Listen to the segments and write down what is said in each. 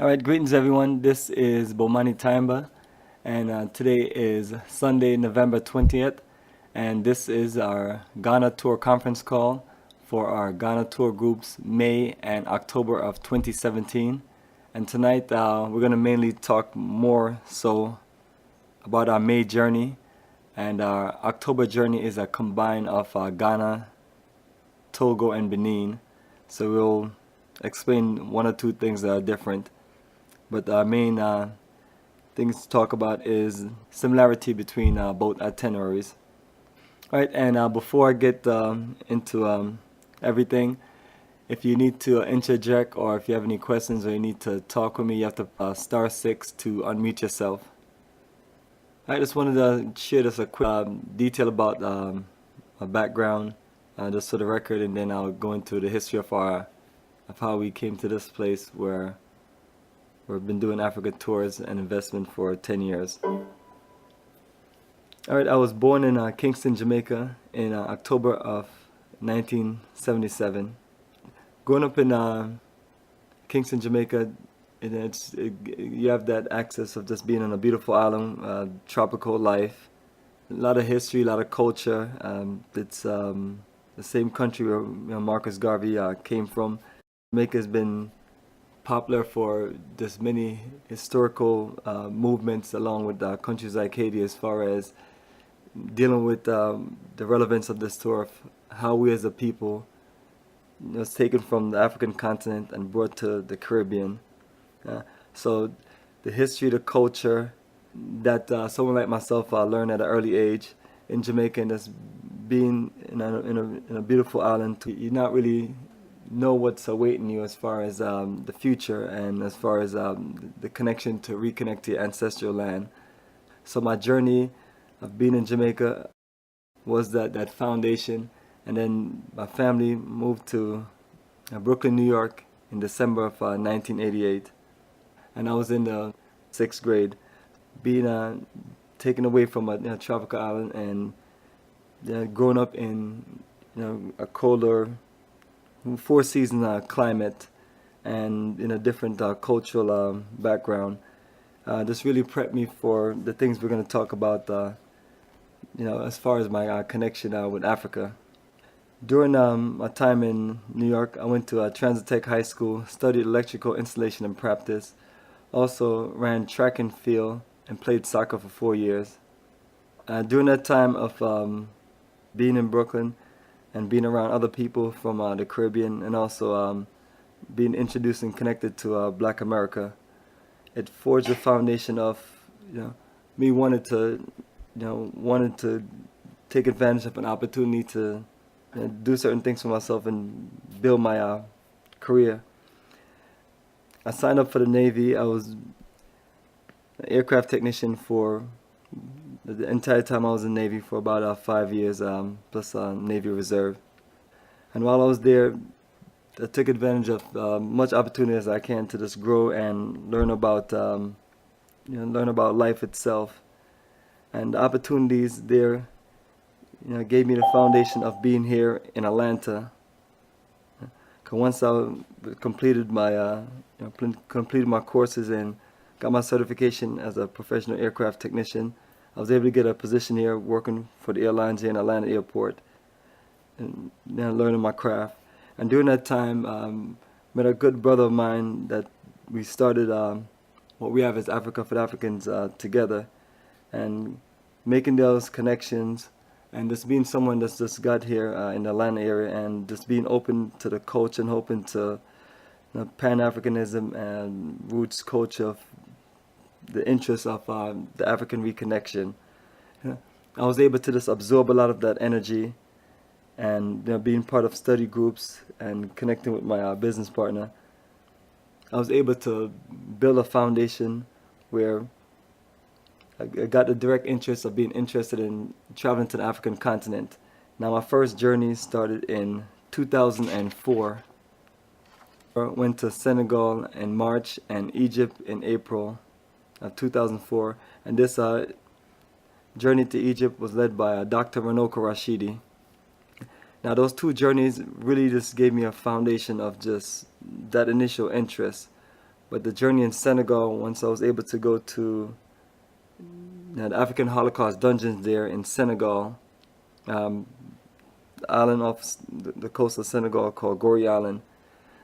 All right, greetings everyone. This is Bomani Timba, and today is Sunday, November 20th, and this is our Ghana Tour conference call for our Ghana Tour groups May and October of 2017. And tonight we're going to mainly talk more so about our May journey, and our October journey is a combine of Ghana, Togo, and Benin. So we'll explain one or two things that are different. But our main things to talk about is similarity between both itineraries. All right, and before I get into everything, if you need to interject or if you have any questions or you need to talk with me, you have to *6 to unmute yourself. I just wanted to share just a quick detail about my background, just for the record, and then I'll go into the history of how we came to this place where we've been doing Africa tours and investment for 10 years. All right, I was born in Kingston, Jamaica in October of 1977. Growing up in Kingston, Jamaica, you have that access of just being on a beautiful island, tropical life, a lot of history, a lot of culture. It's the same country where Marcus Garvey came from. Jamaica has been popular for just many historical movements along with countries like Haiti as far as dealing with the relevance of this tour of how we as a people was taken from the African continent and brought to the Caribbean. So the history, the culture that someone like myself learned at an early age in Jamaica, and just being in a beautiful island, you're not really know what's awaiting you as far as the future and as far as the connection to reconnect to your ancestral land. So my journey of being in Jamaica was that foundation, and then my family moved to Brooklyn, New York in December of 1988, and I was in the 6th grade, being taken away from a tropical island and growing up in a colder four-season climate and in a different cultural background. This really prepped me for the things we're going to talk about, as far as my connection with Africa. During my time in New York, I went to Transitech High School, studied electrical installation and practice, also ran track and field, and played soccer for 4 years. During that time of being in Brooklyn, and being around other people from the Caribbean, and also being introduced and connected to Black America, it forged the foundation of me wanted to take advantage of an opportunity to do certain things for myself and build my career. I signed up for the Navy. I was an aircraft technician for the entire time I was in the Navy, for about 5 years, plus Navy Reserve. And while I was there, I took advantage of much opportunity as I can to just grow and learn about life itself. And the opportunities there, gave me the foundation of being here in Atlanta. 'Cause once I completed my courses and got my certification as a professional aircraft technician, I was able to get a position here working for the airlines here in Atlanta Airport and learning my craft. And during that time, met a good brother of mine that we started what we have as Africa for the Africans together, and making those connections and just being someone that's just got here in the Atlanta area and just being open to the culture and open to Pan-Africanism and roots culture of the interest of the African reconnection. I was able to just absorb a lot of that energy, and being part of study groups and connecting with my business partner, I was able to build a foundation where I got the direct interest of being interested in traveling to the African continent. Now my first journey started in 2004. I went to Senegal in March and Egypt in April of 2004, and this journey to Egypt was led by Dr. Ranoko Rashidi. Now those two journeys really just gave me a foundation of just that initial interest, But the journey in Senegal, once I was able to go to the African Holocaust dungeons there in Senegal, um, the island off the coast of Senegal called Gorée Island,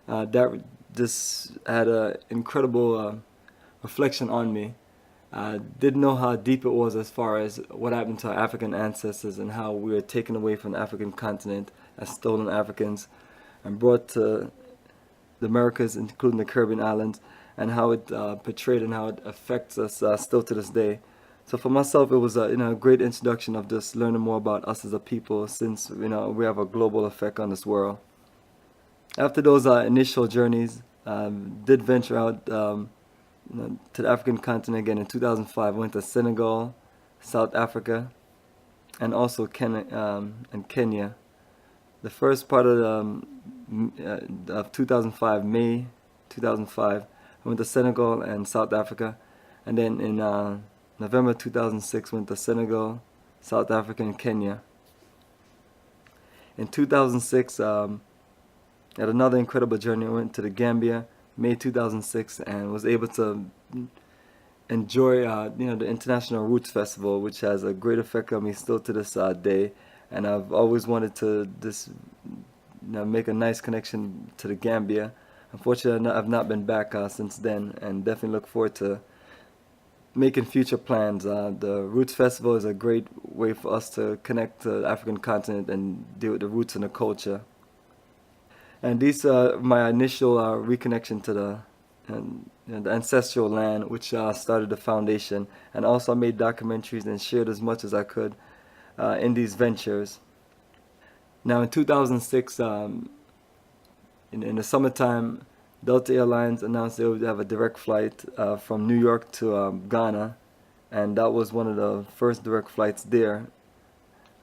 that just had an incredible reflection on me. I didn't know how deep it was as far as what happened to our African ancestors and how we were taken away from the African continent as stolen Africans and brought to the Americas, including the Caribbean islands, and how it portrayed and how it affects us still to this day. So for myself, it was a great introduction of just learning more about us as a people, since we have a global effect on this world. After those initial journeys, did venture out to the African continent again in 2005. Went to Senegal, South Africa, and also Kenya. The first part of 2005, May 2005, I went to Senegal and South Africa, and then in November 2006 went to Senegal, South Africa, and Kenya. In 2006, had another incredible journey. I went to the Gambia, May 2006, and was able to enjoy the International Roots Festival, which has a great effect on me still to this day. And I've always wanted to make a nice connection to the Gambia. Unfortunately, I've not been back since then, and definitely look forward to making future plans. The Roots Festival is a great way for us to connect to the African continent and deal with the roots and the culture. And these are my initial reconnection to the ancestral land, which started the foundation. And also I made documentaries and shared as much as I could in these ventures. Now in 2006, in the summertime, Delta Airlines announced they would have a direct flight from New York to Ghana, and that was one of the first direct flights there,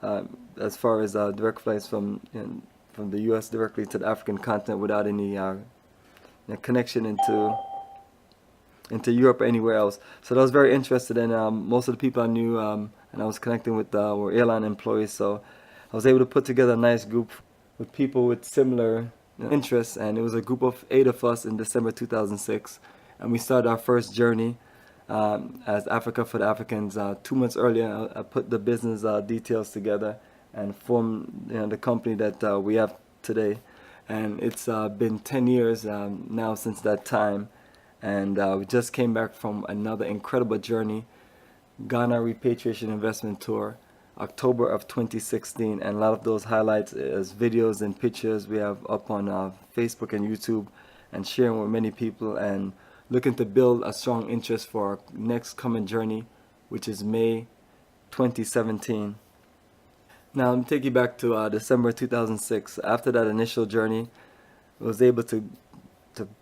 as far as direct flights from the U.S. directly to the African continent without any connection into Europe or anywhere else. So that was very interested in. Most of the people I knew and I was connecting with were airline employees, so I was able to put together a nice group with people with similar interests, and it was a group of 8 of us in December 2006, and we started our first journey as Africa for the Africans. 2 months earlier, I put the business details together and formed the company that we have today. And it's been 10 years now since that time, and we just came back from another incredible journey, Ghana Repatriation Investment Tour, October of 2016, and a lot of those highlights as videos and pictures we have up on Facebook and YouTube, and sharing with many people, and looking to build a strong interest for our next coming journey, which is May 2017. Now I'm taking you back to December 2006. After that initial journey, I was able to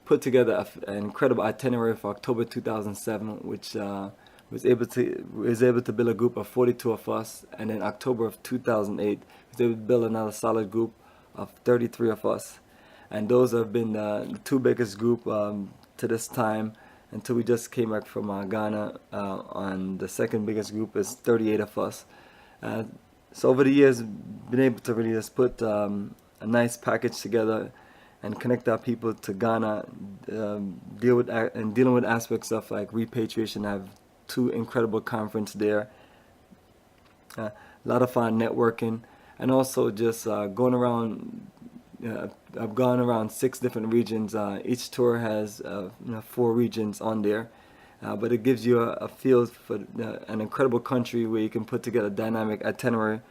put together an incredible itinerary for October 2007, which was able to build a group of 42 of us, and in October of 2008 was able to build another solid group of 33 of us, and those have been the 2 biggest group to this time until we just came back from Ghana. On the second biggest group is 38 of us. So over the years, been able to really just put a nice package together and connect our people to Ghana, dealing with aspects of like repatriation. I have 2 incredible conferences there, a lot of fun networking, and also just going around. I've gone around 6 different regions. Each tour has 4 regions on there, but it gives you a feel for an incredible country where you can put together a dynamic itinerary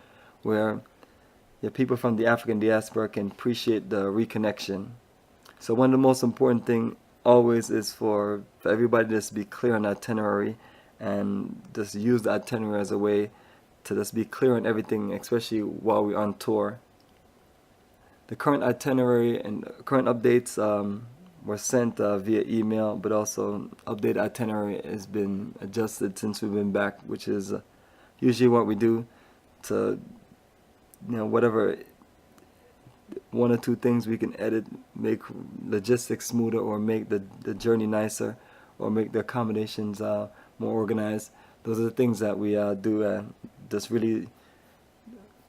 where people from the African diaspora can appreciate the reconnection. So one of the most important thing always is for everybody to just be clear on the itinerary, and just use the itinerary as a way to just be clear on everything, especially while we're on tour. The current itinerary and current updates were sent via email, but also updated itinerary has been adjusted since we've been back, which is usually what we do to whatever 1 or 2 things we can edit, make logistics smoother, or make the journey nicer, or make the accommodations more organized. Those are the things that we do, just really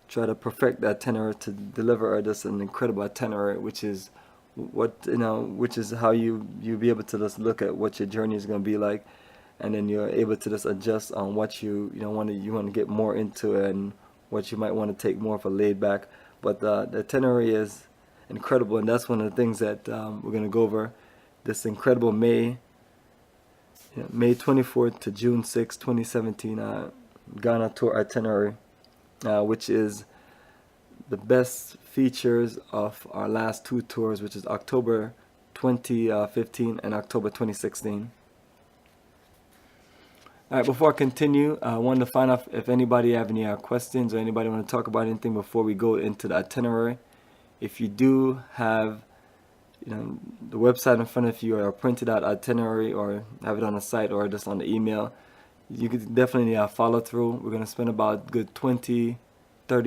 try to perfect the itinerary to deliver just an incredible itinerary, which is which is how you be able to just look at what your journey is going to be like, and then you're able to just adjust on what you want to get more into, and what you might want to take more of a laid back. But the itinerary is incredible, and that's one of the things that we're going to go over. This incredible May 24th to June 6, 2017 Ghana tour itinerary, which is the best features of our last two tours, which is October 2015 and October 2016. All right, before I continue, I wanted to find out if anybody have any questions, or anybody want to talk about anything before we go into the itinerary. If you do have the website in front of you, or a printed out itinerary, or have it on the site, or just on the email, you could definitely follow through. We're going to spend about good 20-30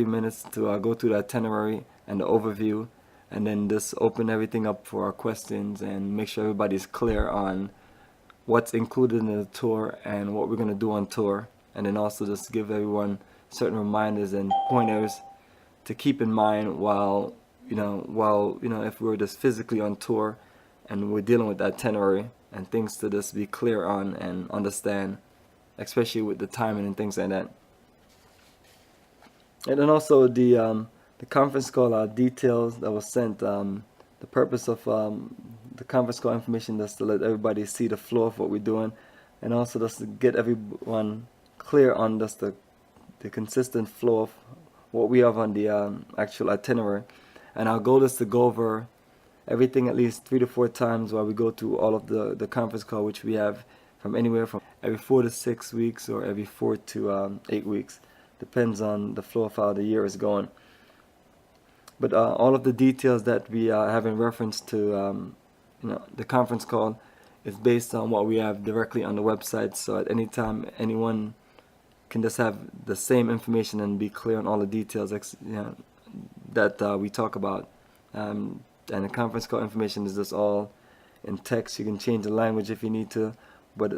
minutes to go through the itinerary and the overview, and then just open everything up for our questions and make sure everybody's clear on what's included in the tour and what we're going to do on tour, and then also just give everyone certain reminders and pointers to keep in mind while if we're just physically on tour and we're dealing with the itinerary, and things to just be clear on and understand, especially with the timing and things like that. And then also the conference call details that was sent. The purpose of the conference call information is to let everybody see the flow of what we're doing, and also just to get everyone clear on just the consistent flow of what we have on the actual itinerary. And our goal is to go over everything at least 3 to 4 times while we go through all of the conference call, which we have from anywhere from every 4 to 6 weeks, or every 4 to 8 weeks. Depends on the flow of how the year is going. But all of the details that we have in reference to the conference call is based on what we have directly on the website. So at any time, anyone can just have the same information and be clear on all the details that we talk about. And the conference call information is just all in text. You can change the language if you need to, but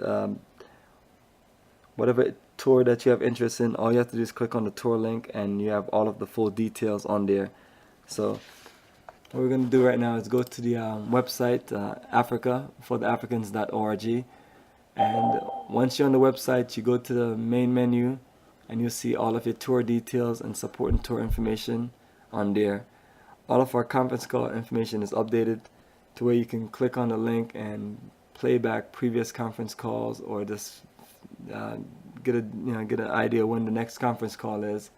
whatever tour that you have interest in, all you have to do is click on the tour link, and you have all of the full details on there. So what we're going to do right now is go to the website, africafortheafricans.org, and once you're on the website, you go to the main menu, and you'll see all of your tour details and support and tour information on there. All of our conference call information is updated to where you can click on the link and play back previous conference calls, or just get an idea when the next conference call is.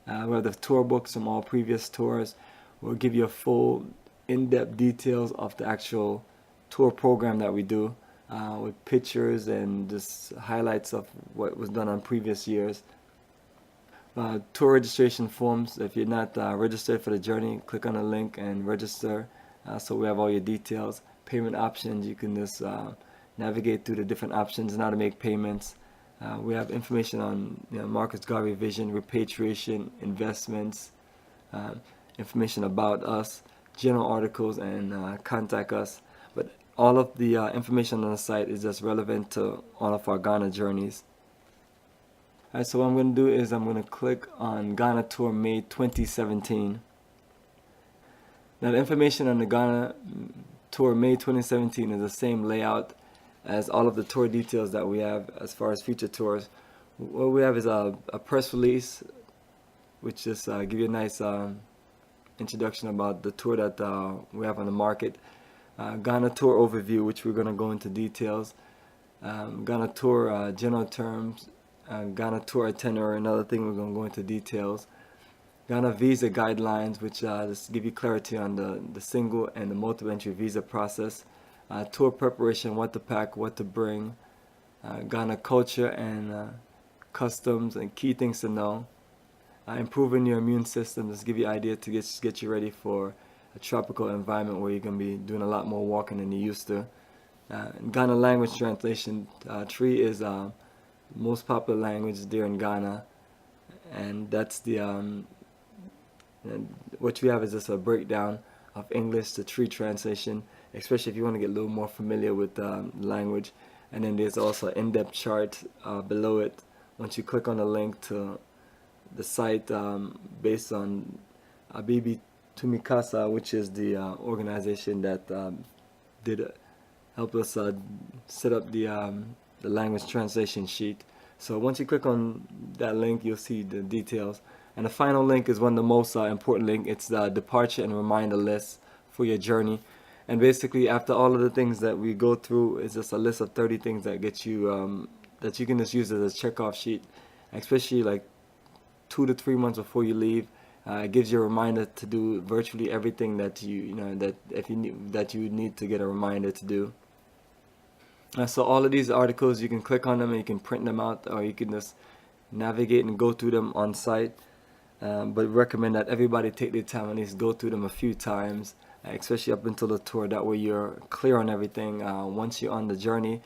We have the tour books from all previous tours. We'll give you a full in-depth details of the actual tour program that we do, with pictures and just highlights of what was done on previous years. Tour registration forms. If you're not registered for the journey, click on the link and register. So we have all your details. Payment options. You can just navigate through the different options and how to make payments. We have information on Marcus Garvey vision, repatriation, investments, information about us, general articles, and contact us. But all of the information on the site is just relevant to all of our Ghana journeys. Alright, so what I'm going to do is I'm going to click on Ghana Tour May 2017. Now the information on the Ghana Tour May 2017 is the same layout as all of the tour details that we have as far as future tours. What we have is a press release, which just give you a nice introduction about the tour that we have on the market. Ghana Tour Overview, which we're going to go into details. Ghana Tour General Terms. Ghana Tour Itinerary, another thing we're going to go into details. Ghana Visa Guidelines, which just give you clarity on the single and the multiple entry visa process. Tour preparation, what to pack, what to bring. Ghana culture and customs and key things to know. Improving your immune system, just give you an idea to get you ready for a tropical environment where you're going to be doing a lot more walking than you used to. Ghana language translation. Tree is most popular language there in Ghana, and that's the what we have is just a breakdown of English to Tree translation, especially if you want to get a little more familiar with the language. And then there's also an in-depth chart below it. Once you click on the link to the site, based on Abibi to Mikasa, which is the organization that did help us set up the language translation sheet. So once you click on that link, you'll see the details. And the final link is one of the most important link. It's the departure and reminder list for your journey. And basically, after all of the things that we go through, it's just a list of 30 things that get you that you can just use as a checkoff sheet, especially like 2 to 3 months before you leave. It gives you a reminder to do virtually everything that you need to get a reminder to do. So all of these articles, you can click on them and you can print them out, or you can just navigate and go through them on site. But recommend that everybody take their time and at least go through them a few times, especially up until the tour. That way you're clear on everything. Once you're on the journey,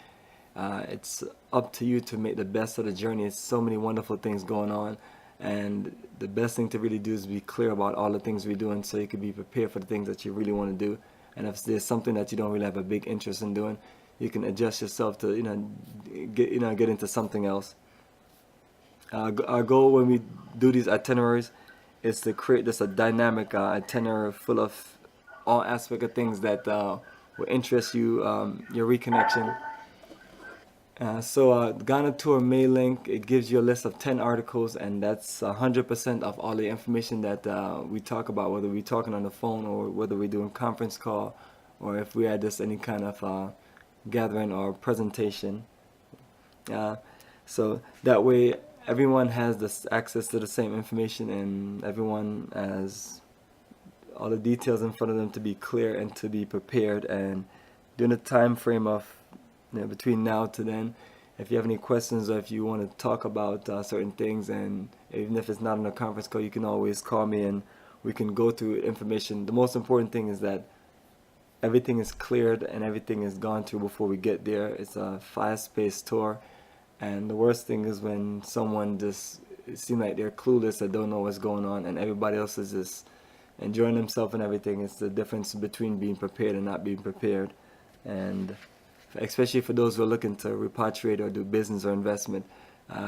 it's up to you to make the best of the journey. It's so many wonderful things going on, and the best thing to really do is be clear about all the things we're doing, so you can be prepared for the things that you really want to do. And if there's something that you don't really have a big interest in doing, you can adjust yourself to get into something else. Our goal when we do these itineraries is to create just a dynamic itinerary full of all aspects of things that will interest you, your reconnection. So Ghana Tour May link, it gives you a list of 10 articles, and that's 100% of all the information that we talk about, whether we're talking on the phone or whether we're doing conference call, or if we had just any kind of gathering or presentation. So that way everyone has this access to the same information, and everyone has all the details in front of them to be clear and to be prepared. And during the time frame of between now to then, if you have any questions or if you want to talk about certain things, and even if it's not on a conference call, you can always call me and we can go through information. The most important thing is that everything is cleared and everything is gone through before we get there. It's a fast-paced tour, and the worst thing is when someone just seems like they're clueless or don't know what's going on, and everybody else is just enjoying themselves and everything. It's the difference between being prepared and not being prepared. And especially for those who are looking to repatriate or do business or investment,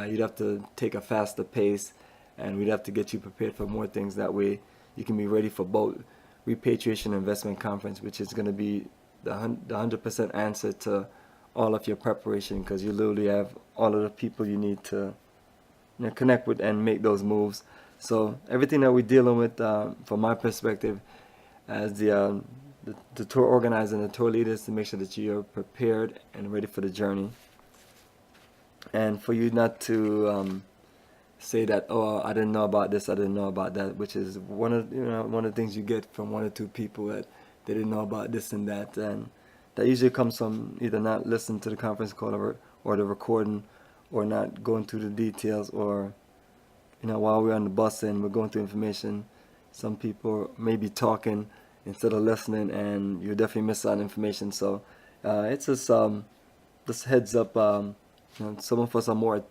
you'd have to take a faster pace, and we'd have to get you prepared for more things. That way you can be ready for both Repatriation Investment Conference, which is going to be the 100% answer to all of your preparation, because you literally have all of the people you need to connect with and make those moves. So everything that we're dealing with, from my perspective, as the tour organizer and the tour leaders, to make sure that you're prepared and ready for the journey, and for you not to say that, oh, I didn't know about this, I didn't know about that, which is one of the things you get from one or two people, that they didn't know about this and that, and that usually comes from either not listening to the conference call or the recording, or not going through the details, or while we're on the bus and we're going through information, some people may be talking instead of listening, and you definitely miss out on information. So it's just heads up. Some of us are more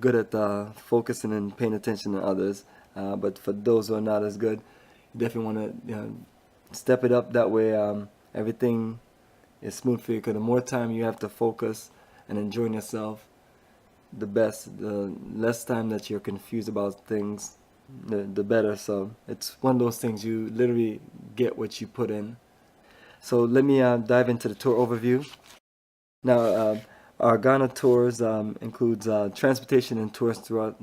good at focusing and paying attention than others, but for those who are not as good, you definitely want to step it up. That way everything is smooth for you, because the more time you have to focus and enjoying yourself, the less time that you're confused about things, the better. So it's one of those things, you literally get what you put in. So let me dive into the tour overview. Now, our Ghana tours includes transportation and tours throughout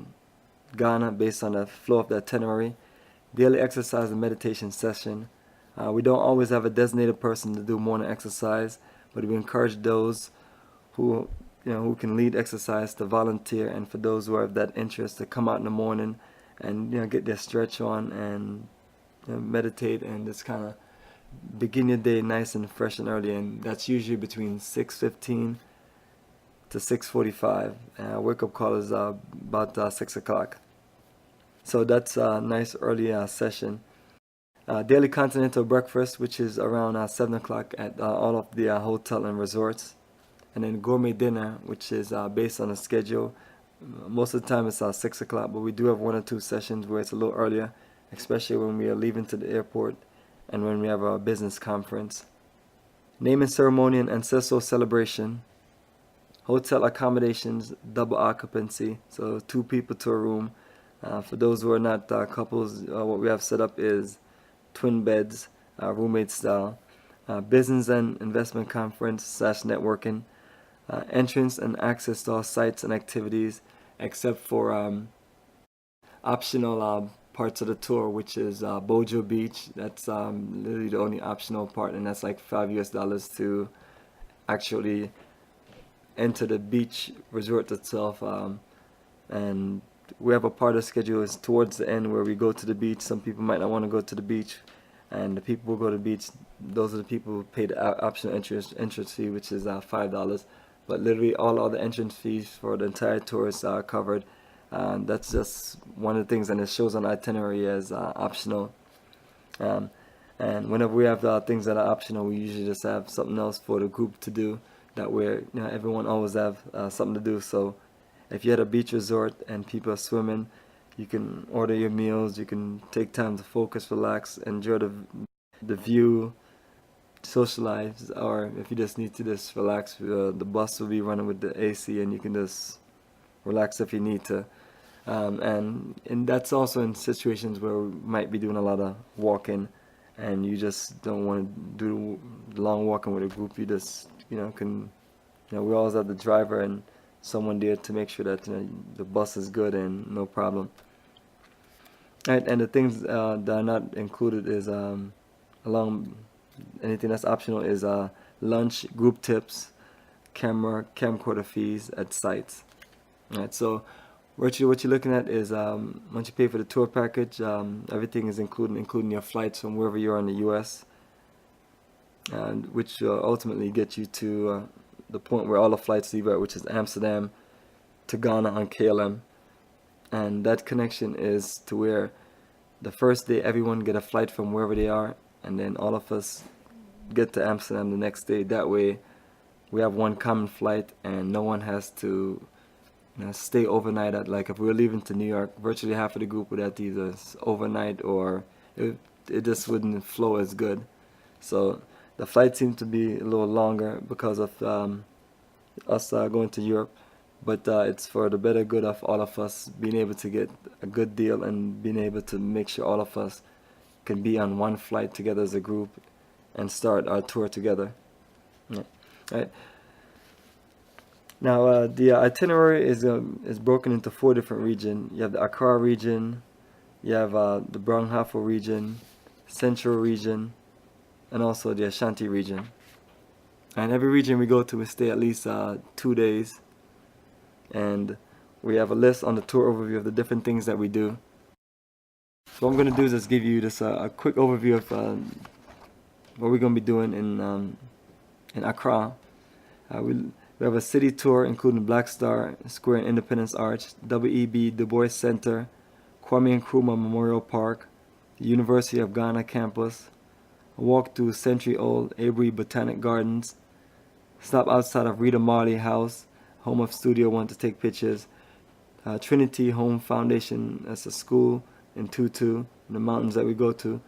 Ghana based on the flow of the itinerary, daily exercise and meditation session. We don't always have a designated person to do morning exercise, but we encourage those who can lead exercise to volunteer, and for those who have that interest to come out in the morning and get their stretch on and meditate, and just kind of begin your day nice and fresh and early. And that's usually between 6:15 to 6:45. Wake up call is about 6 o'clock. So that's a nice early session. Daily Continental breakfast, which is around 7 o'clock at all of the hotel and resorts. And then gourmet dinner, which is based on a schedule. Most of the time it's 6 o'clock, but we do have 1 or 2 sessions where it's a little earlier, especially when we are leaving to the airport and when we have our business conference. Naming ceremony and ancestral celebration. Hotel accommodations, double occupancy, so 2 people to a room. For those who are not couples, what we have set up is twin beds, roommate style, business and investment conference / networking, entrance and access to all sites and activities except for optional parts of the tour, which is Bojo Beach. That's literally the only optional part, and that's like $5 to actually enter the beach resort itself. And we have a part of the schedule is towards the end where we go to the beach. Some people might not want to go to the beach, and the people who go to the beach, those are the people who pay the optional entrance fee, which is $5. But literally all other entrance fees for the entire tour is covered. That's just one of the things, and it shows on the itinerary as optional. And whenever we have things that are optional, we usually just have something else for the group to do. That way, everyone always have something to do. So if you're at a beach resort and people are swimming, you can order your meals, you can take time to focus, relax, enjoy the view, socialize, or if you just need to just relax, the bus will be running with the AC and you can just relax if you need to. And that's also in situations where we might be doing a lot of walking and you just don't want to do long walking with a group. You just, we always have the driver and someone there to make sure that the bus is good and no problem. Right, and the things that are not included is anything that's optional is lunch, group tips, camcorder fees at sites. Right, so what you're looking at is once you pay for the tour package, everything is including your flights from wherever you are in the U.S., and which ultimately get you to the point where all the flights leave at, which is Amsterdam to Ghana on KLM. And that connection is to where the first day everyone get a flight from wherever they are, and then all of us get to Amsterdam the next day. That way we have one common flight and no one has to stay overnight at, like if we were leaving to New York, virtually half of the group would have to either overnight or it just wouldn't flow as good. So the flight seemed to be a little longer because of us going to Europe, but it's for the better good of all of us being able to get a good deal and being able to make sure all of us can be on one flight together as a group and start our tour together. Yeah. Right. Now the itinerary is broken into 4 different regions. You have the Accra region, you have the Brong-Ahafo region, Central region, and also the Ashanti region. And every region we go to, we stay at least 2 days. And we have a list on the tour overview of the different things that we do. So what I'm going to do is just give you just a quick overview of what we're going to be doing in Accra. We have a city tour including Black Star Square and Independence Arch, W.E.B. Du Bois Center, Kwame Nkrumah Memorial Park, the University of Ghana campus, a walk through century-old Avery Botanic Gardens, stop outside of Rita Marley House, home of Studio One, to take pictures, Trinity Home Foundation, that's a school in Tutu, in the mountains that we go to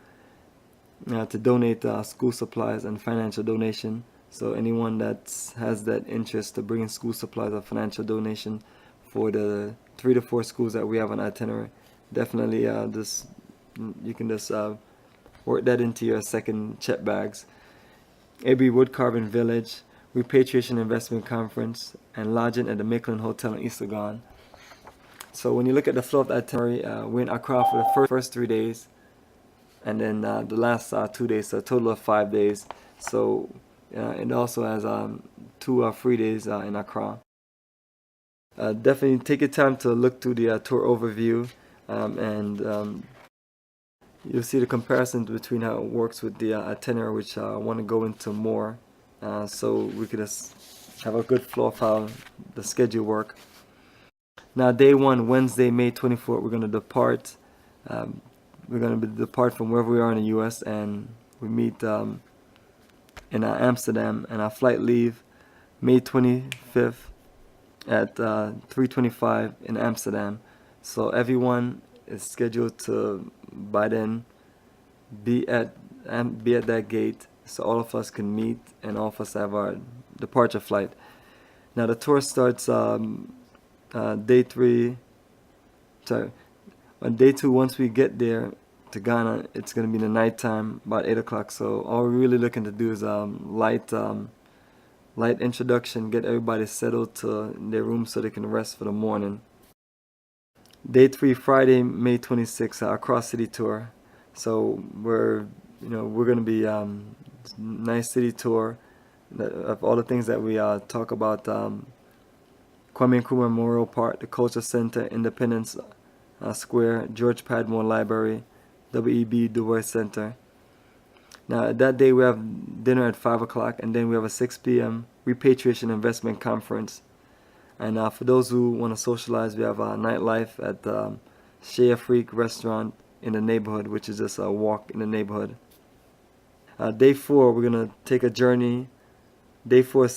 donate school supplies and financial donation. So anyone that has that interest to bring in school supplies or financial donation for the 3 to 4 schools that we have on itinerary, definitely you can just work that into your second check bags. AB Wood Carving Village, Repatriation Investment Conference, and lodging at the Maitland Hotel in East Legon. So when you look at the flow of the itinerary, we're in Accra for the first 3 days, and then the last 2 days, so a total of 5 days. So it also has 2 free days in Accra. Definitely take your time to look through the tour overview, and you'll see the comparisons between how it works with the itinerary, which I want to go into more, so we could just have a good flow of how the schedule work. Now, day 1, Wednesday, May 24th, we're going to depart. We're going to depart from wherever we are in the U.S. and we meet in Amsterdam, and our flight leave May 25th at 3:25 in Amsterdam. So everyone is scheduled to by then be at that gate, so all of us can meet and all of us have our departure flight. Now the tour starts day 3. Sorry, on day 2. Once we get there to Ghana, it's going to be in the nighttime, about 8 o'clock. So all we're really looking to do is light introduction, get everybody settled to their room so they can rest for the morning. Day 3, Friday, May 26th, our cross city tour. So we're going to be nice city tour of all the things that we talk about. Kwame Nkrumah Memorial Park, the Culture Center, Independence Square, George Padmore Library, W.E.B. Du Bois Center. Now, that day we have dinner at 5 o'clock, and then we have a 6 p.m. Repatriation Investment Conference. And for those who want to socialize, we have a nightlife at Shea Freak Restaurant in the neighborhood, which is just a walk in the neighborhood. Day 4, we're going to take a journey. Day 4,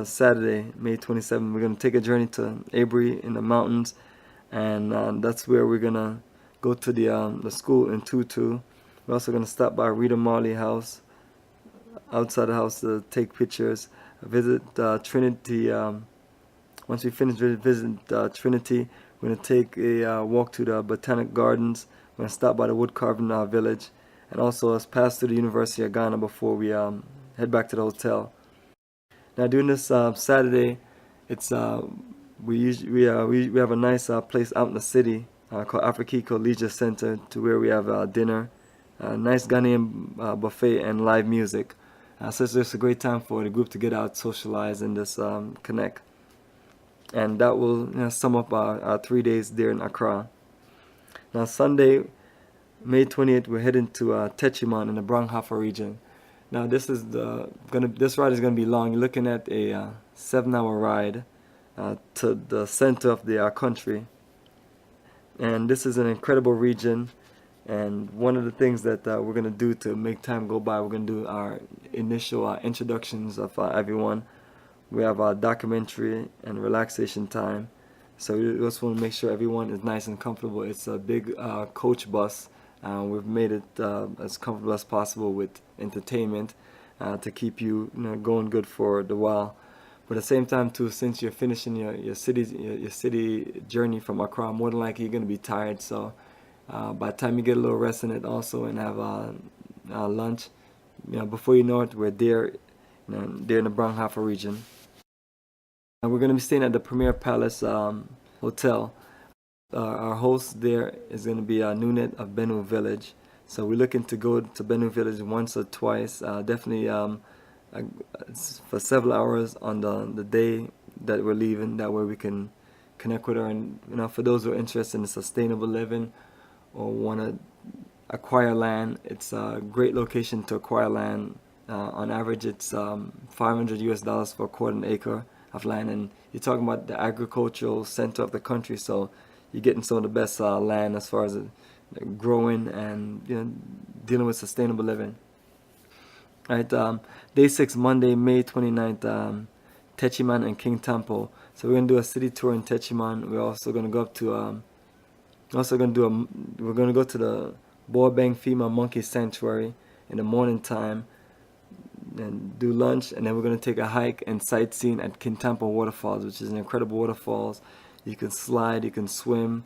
Saturday, May 27th, we're going to take a journey to Abri in the mountains. And that's where we're going to go to the school in Tutu. We're also going to stop by Rita Marley house, outside the house, to take pictures, visit Trinity. Once we finish visiting Trinity, we're going to take a walk to the Botanic Gardens. We're going to stop by the wood carving village, and also pass through the University of Ghana before we head back to the hotel. Now, during this Saturday, it's we have a nice place out in the city called Afrikiko Leisure Center, to where we have dinner, nice Ghanaian buffet, and live music. So it's just a great time for the group to get out, socialize, and just connect. And that will sum up our 3 days there in Accra. Now, Sunday, May 28th, we're heading to Techiman in the Bronghafa region. Now, this ride is gonna be long. You're looking at a 7-hour ride to the center of the country, and this is an incredible region. And one of the things that we're gonna do to make time go by, we're gonna do our initial introductions of everyone. We have our documentary and relaxation time. So we just want to make sure everyone is nice and comfortable. It's a big coach bus. We've made it as comfortable as possible with entertainment to keep you, going good for the while. But at the same time too, since you're finishing your city journey from Accra, more than likely you're going to be tired. So by the time you get a little rest in it also, and have lunch, before you know it, we're there, there in the Bronghafa region. And we're going to be staying at the Premier Palace Hotel. Our host there is going to be Nunet of Benue Village. So we're looking to go to Benue Village once or twice, definitely for several hours on the day that we're leaving. That way we can connect with her. And for those who are interested in sustainable living or want to acquire land, it's a great location to acquire land. On average, it's $500 for a quarter acre of land, and you're talking about the agricultural center of the country, so you're getting some of the best land as far as growing and dealing with sustainable living. All right, day 6, Monday, May 29th, Techiman and King Temple. So we're gonna do a city tour in Techiman. We're also gonna go up to we're gonna go to the Boabeng Female Monkey Sanctuary in the morning time and do lunch, and then we're going to take a hike and sightseeing at Contempo Waterfalls, which is an incredible waterfalls. You can slide, you can swim,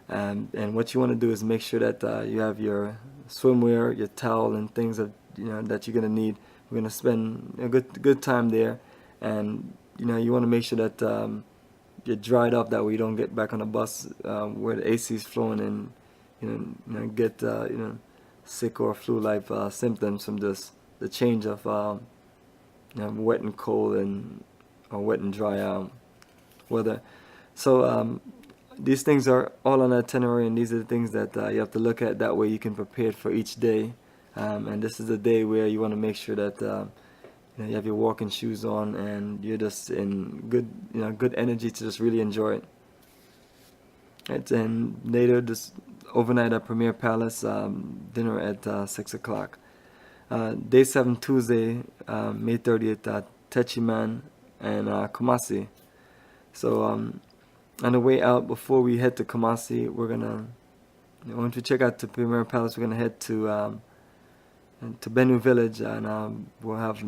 and what you want to do is make sure that you have your swimwear, your towel, and things that that you're going to need. We're going to spend a good time there, and you want to make sure that you're dried up, that way you don't get back on the bus where the AC is flowing and get sick or flu-like symptoms from the change of wet and cold or wet and dry weather. So these things are all on the itinerary, and these are the things that you have to look at. That way you can prepare for each day. And this is a day where you want to make sure that you have your walking shoes on and you're just in good energy to just really enjoy it. Right, and later, this overnight at Premier Palace, dinner at 6 o'clock. Day 7, Tuesday, May 30th, Techiman and Kumasi. So on the way out, before we head to Kumasi, we're gonna, once we check out the Premier Palace, we're gonna head to Benue Village, and we'll have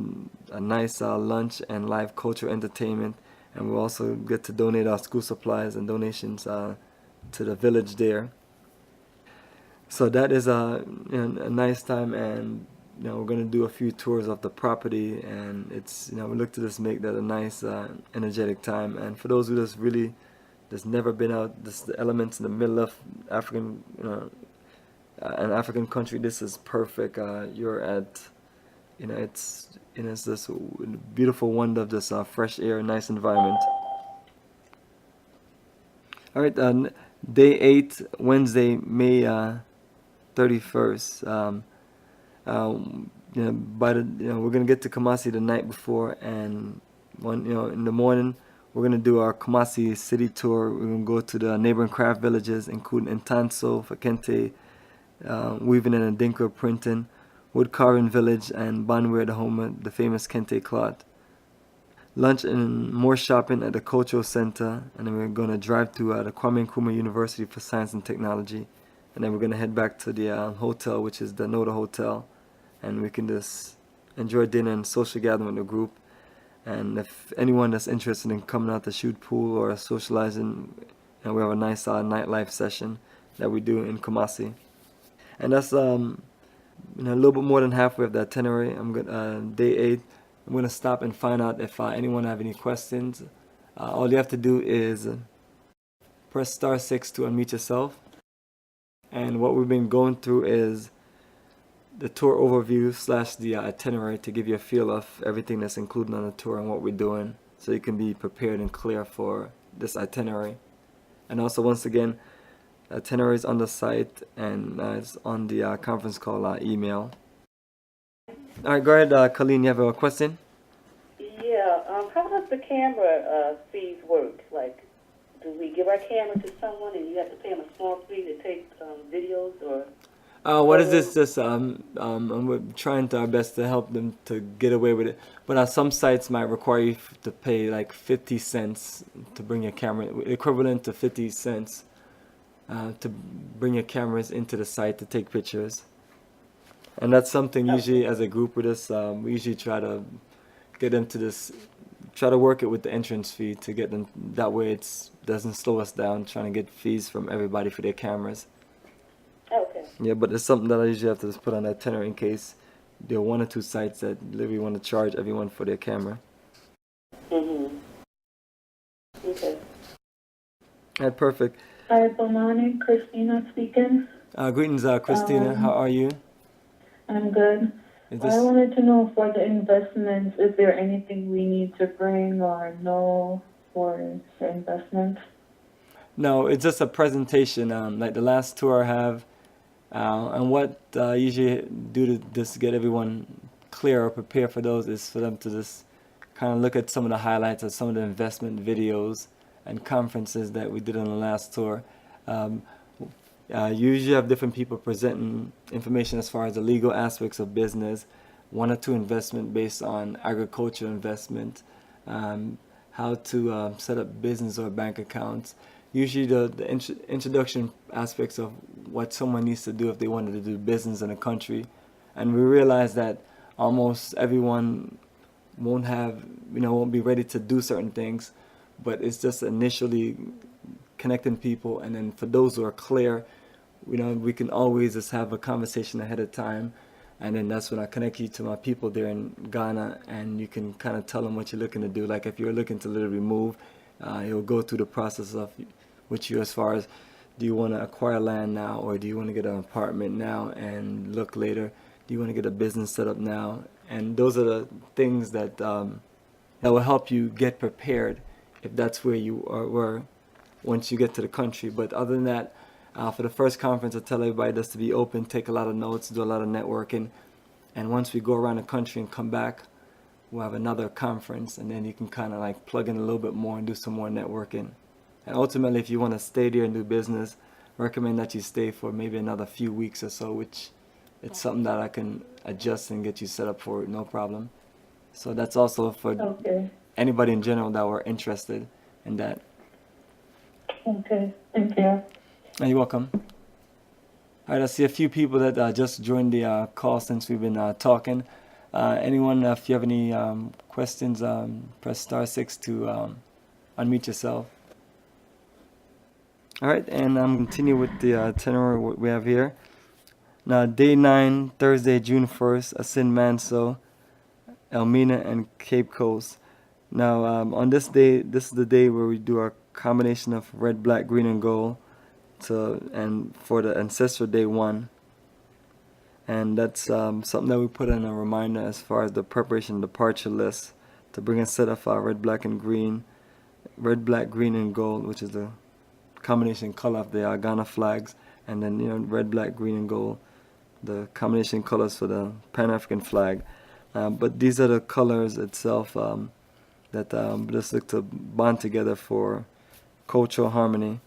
a nice lunch and live cultural entertainment, and we'll also get to donate our school supplies and donations to the village there. So that is a nice time, and we're gonna do a few tours of the property, and it's we look to just make that a nice energetic time. And for those who just really just never been out, this the elements in the middle of African an African country, this is perfect. You're at it's this beautiful wonder of this fresh air, nice environment. All right, day 8, Wednesday, May 31st. We're gonna get to Kumasi the night before, and in the morning we're gonna do our Kumasi city tour. We're gonna go to the neighboring craft villages, including Ntanso, Fakente, weaving and Adinkra printing, wood carving village, and Banwe, the home of the famous Kente cloth. Lunch and more shopping at the cultural center, and then we're gonna drive to the Kwame Nkrumah University for Science and Technology, and then we're gonna head back to the hotel, which is the Noda Hotel, and we can just enjoy dinner and social gathering with the group. And if anyone that's interested in coming out to shoot pool or socializing, we have a nice nightlife session that we do in Kumasi. And that's a little bit more than halfway of the itinerary. I'm gonna day 8. I'm gonna stop and find out if anyone have any questions. All you have to do is press star 6 to unmute yourself. And what we've been going through is the tour overview / the itinerary to give you a feel of everything that's included on the tour and what we're doing, so you can be prepared and clear for this itinerary. And also, once again, the itinerary is on the site, and it's on the conference call email. All right, go ahead, Colleen. You have a question? Yeah. How does the camera fees work? Like, do we give our camera to someone and you have to pay them a small fee to take videos, or? What is this? Just we're trying our best to help them to get away with it. But some sites might require you to pay like 50 cents to bring your camera, equivalent to 50 cents to bring your cameras into the site to take pictures. And that's something usually as a group with us, we usually try to get them to try to work it with the entrance fee to get them, that way it doesn't slow us down trying to get fees from everybody for their cameras. Okay. Yeah, but it's something that I usually have to just put on that itinerary in case there are 1 or 2 sites that literally want to charge everyone for their camera. Mm-hmm. Okay. All right, perfect. Hi, Bomani, Christina speaking. Greetings, Christina. How are you? I'm good. I wanted to know for the investments, is there anything we need to bring or know for the investments? No, it's just a presentation, like the last tour I have. And what I usually do to just get everyone clear or prepare for those is for them to just kind of look at some of the highlights of some of the investment videos and conferences that we did on the last tour. Usually have different people presenting information as far as the legal aspects of business, 1 or 2 investment based on agricultural investment, how to set up business or bank accounts. Usually the introduction aspects of what someone needs to do if they wanted to do business in a country. And we realize that almost everyone won't be ready to do certain things, but it's just initially connecting people. And then for those who are clear, we can always just have a conversation ahead of time. And then that's when I connect you to my people there in Ghana, and you can kind of tell them what you're looking to do. Like if you're looking to literally move, you'll go through the process with you as far as, do you want to acquire land now, or do you want to get an apartment now and look later? Do you want to get a business set up now? And those are the things that will help you get prepared if that's where you were once you get to the country. But other than that, for the first conference, I tell everybody just to be open, take a lot of notes, do a lot of networking. And once we go around the country and come back, we'll have another conference, and then you can kind of like plug in a little bit more and do some more networking. And ultimately, if you want to stay there and do business, recommend that you stay for maybe another few weeks or so, which it's something that I can adjust and get you set up for, no problem. So that's also for anybody in general that were interested in that. Okay, thank you. You're welcome. All right, I see a few people that just joined the call since we've been talking. Anyone, if you have any questions, press star 6 to unmute yourself. All right, and I'm continue with the itinerary we have here. Now, day 9, Thursday, June 1st, Asin Manso, Elmina, and Cape Coast. Now, on this day, this is the day where we do our combination of red, black, green, and gold and for the Ancestor Day 1. And that's something that we put in a reminder as far as the preparation departure list to bring a set of red, black, and green, red, black, green, and gold, which is the combination color of the Ghana flags, and then red, black, green, and gold, the combination colors for the Pan-African flag. But these are the colors itself that just look to bond together for cultural harmony.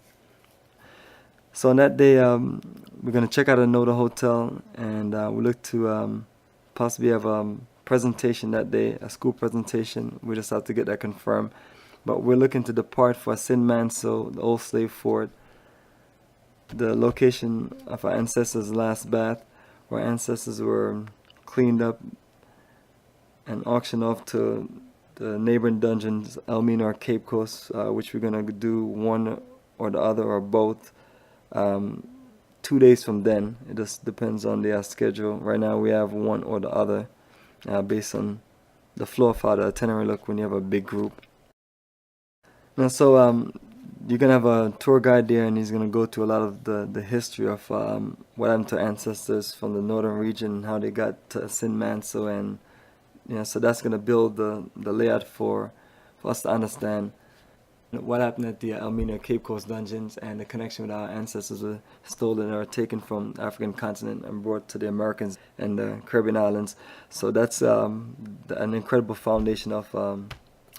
So on that day, we're going to check out a Noda Hotel, and we look to possibly have a presentation that day, a school presentation. We just have to get that confirmed. But we're looking to depart for Sin Manso, the old slave fort, the location of our ancestors' last bath, where ancestors were cleaned up and auctioned off to the neighboring dungeons, Elmina or Cape Coast, which we're going to do one or the other or both 2 days from then. It just depends on the schedule. Right now we have one or the other based on the flow of how the itinerary look when you have a big group. Now, so you're going to have a tour guide there, and he's going to go to a lot of the history of what happened to ancestors from the northern region, how they got to Sin Manso, and so that's going to build the layout for us to understand what happened at the Elmina Cape Coast dungeons and the connection with our ancestors were stolen or taken from the African continent and brought to the Americans and the Caribbean islands. So that's an incredible foundation of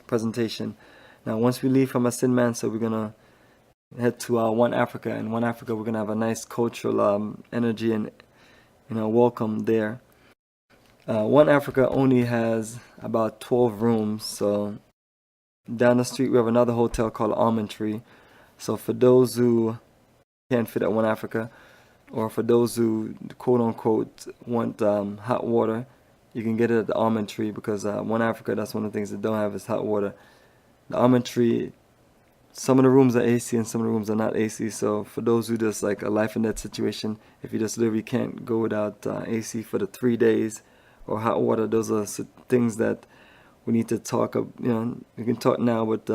presentation. Now, once we leave from Asin Manso, we're going to head to One Africa. In One Africa, we're going to have a nice cultural energy and welcome there. One Africa only has about 12 rooms, so down the street we have another hotel called Almond Tree. So for those who can't fit at One Africa, or for those who quote unquote want hot water, you can get it at the Almond Tree, because One Africa, that's one of the things they don't have is hot water. The Almond Tree, some of the rooms are AC and some of the rooms are not AC. So for those who just like a life and death situation, if you just literally can't go without AC for the 3 days or hot water, those are things that we need to talk. We can talk now, but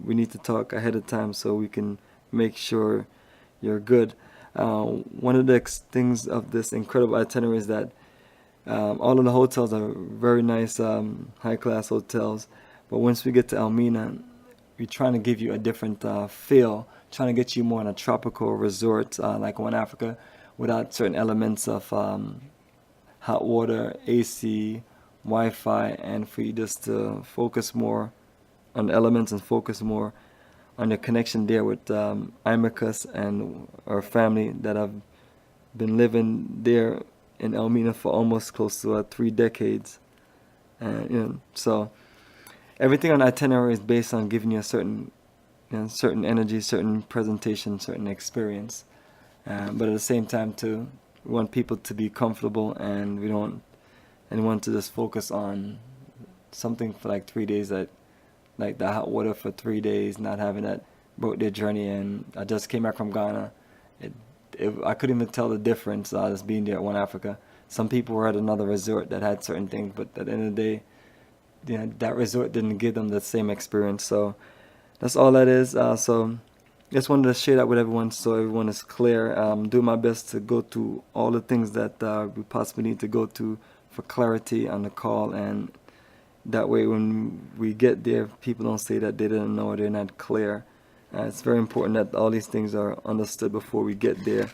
we need to talk ahead of time so we can make sure you're good. One of the things of this incredible itinerary is that all of the hotels are very nice, high-class hotels. But once we get to Elmina, we're trying to give you a different feel, trying to get you more in a tropical resort like One Africa, without certain elements of hot water, AC, Wi-Fi, and for you just to focus more on the elements and focus more on the connection there with Imicus and our family that have been living there in Elmina for almost close to 3 decades. So everything on itinerary is based on giving you a certain energy, certain presentation, certain experience. But at the same time, too, we want people to be comfortable, and we don't anyone to just focus on something for like 3 days, like the hot water for 3 days, not having that broke their journey. And I just came back from Ghana. I couldn't even tell the difference just being there at One Africa. Some people were at another resort that had certain things, but at the end of the day, that resort didn't give them the same experience. So that's all that is. So just wanted to share that with everyone so everyone is clear. Do my best to go to all the things that we possibly need to go to for clarity on the call, and that way when we get there, people don't say that they didn't know or they're not clear. It's very important that all these things are understood before we get there.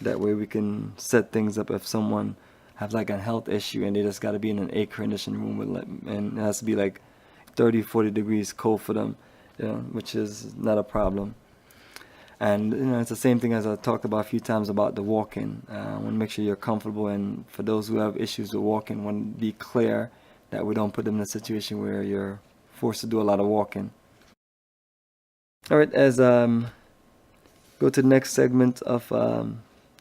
That way we can set things up if someone have like a health issue and they just got to be in an air-conditioned room and it has to be like 30-40 degrees cold for them, which is not a problem. And it's the same thing as I talked about a few times about the walking. I want to make sure you're comfortable, and for those who have issues with walking, want to be clear that we don't put them in a situation where you're forced to do a lot of walking. All right, as go to the next segment of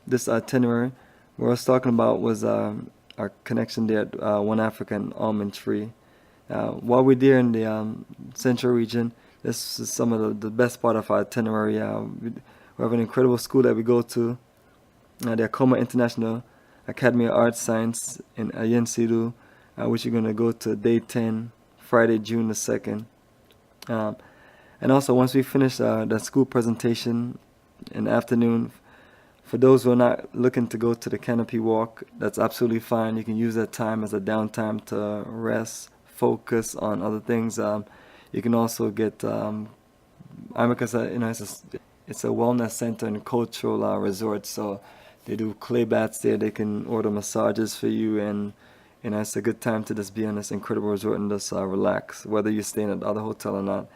this itinerary, what I was talking about was our connection there at One Africa and Almond Tree. While we're there in the Central region, this is some of the best part of our itinerary. We have an incredible school that we go to, the Acoma International Academy of Arts Science in Ayensidu, which you're going to go to day 10, Friday, June the 2nd. And also, once we finish the school presentation in the afternoon, for those who are not looking to go to the canopy walk, that's absolutely fine. You can use that time as a downtime to rest, focus on other things. You can also get, Amika's, it's a wellness center and cultural resort, so they do clay baths there. They can order massages for you, and it's a good time to just be on this incredible resort and just relax. Whether you're staying at the other hotel or not,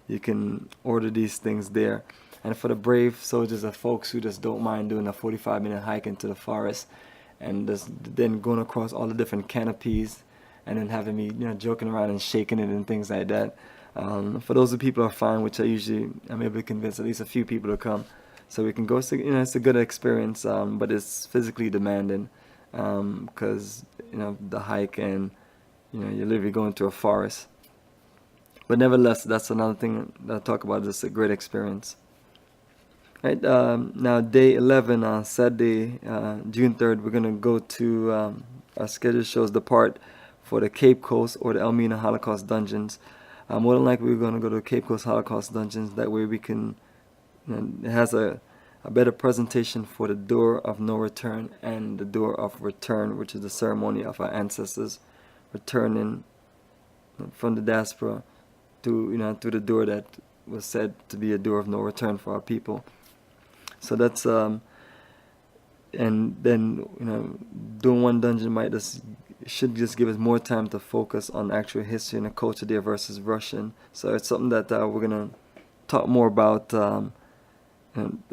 you can order these things there. And for the brave soldiers or folks who just don't mind doing a 45-minute hike into the forest and just then going across all the different canopies and then having me, joking around and shaking it and things like that. For those people are fine, which I'm able to convince at least a few people to come. So we can go, it's a good experience, but it's physically demanding because, the hike and, you're literally going through a forest. But nevertheless, that's another thing that I talk about. It's a great experience. Right, now day 11, Saturday, June 3rd, we're going to go to, our schedule shows depart for the Cape Coast or the Elmina Holocaust Dungeons. More than likely, we're going to go to the Cape Coast Holocaust Dungeons. That way we can, it has a better presentation for the door of no return and the door of return, which is the ceremony of our ancestors returning from the diaspora to, through the door that was said to be a door of no return for our people. So that's, and then, doing one dungeon should just give us more time to focus on actual history and the culture there versus Russian. So it's something that we're going to talk more about,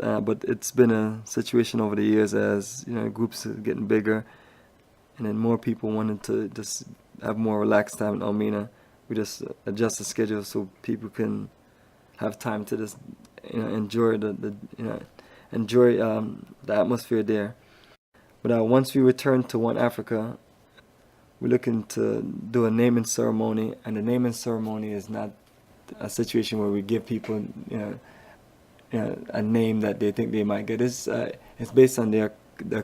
but it's been a situation over the years as, groups are getting bigger and then more people wanted to just have more relaxed time in Elmina. We just adjust the schedule so people can have time to just, enjoy enjoy the atmosphere there. But once we return to One Africa, we're looking to do a naming ceremony, and the naming ceremony is not a situation where we give people, a name that they think they might get. It's based on their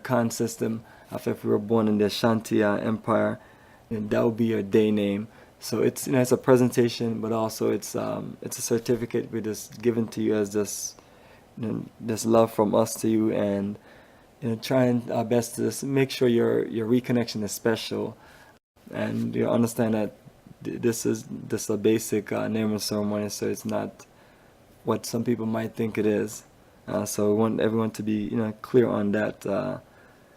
Khan system. If we were born in the Ashanti Empire, then that would be your day name. So it's it's a presentation, but also it's a certificate we're just given to you as this love from us to you, and trying our best to just make sure your reconnection is special, and you understand that this is just a basic naming ceremony, so it's not what some people might think it is. So we want everyone to be clear on that.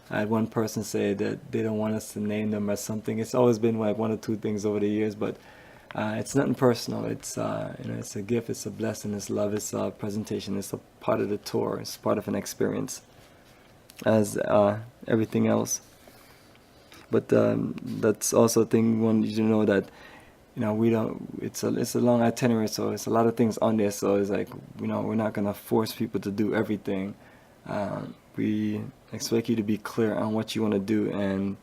I had one person say that they don't want us to name them or something. It's always been like one or two things over the years, but it's nothing personal. It's it's a gift, it's a blessing, it's love, it's a presentation, it's a part of the tour, it's part of an experience, as everything else. But that's also a thing we want you to know, that we don't. It's a long itinerary, so it's a lot of things on there. So it's like we're not gonna force people to do everything. We expect you to be clear on what you want to do, and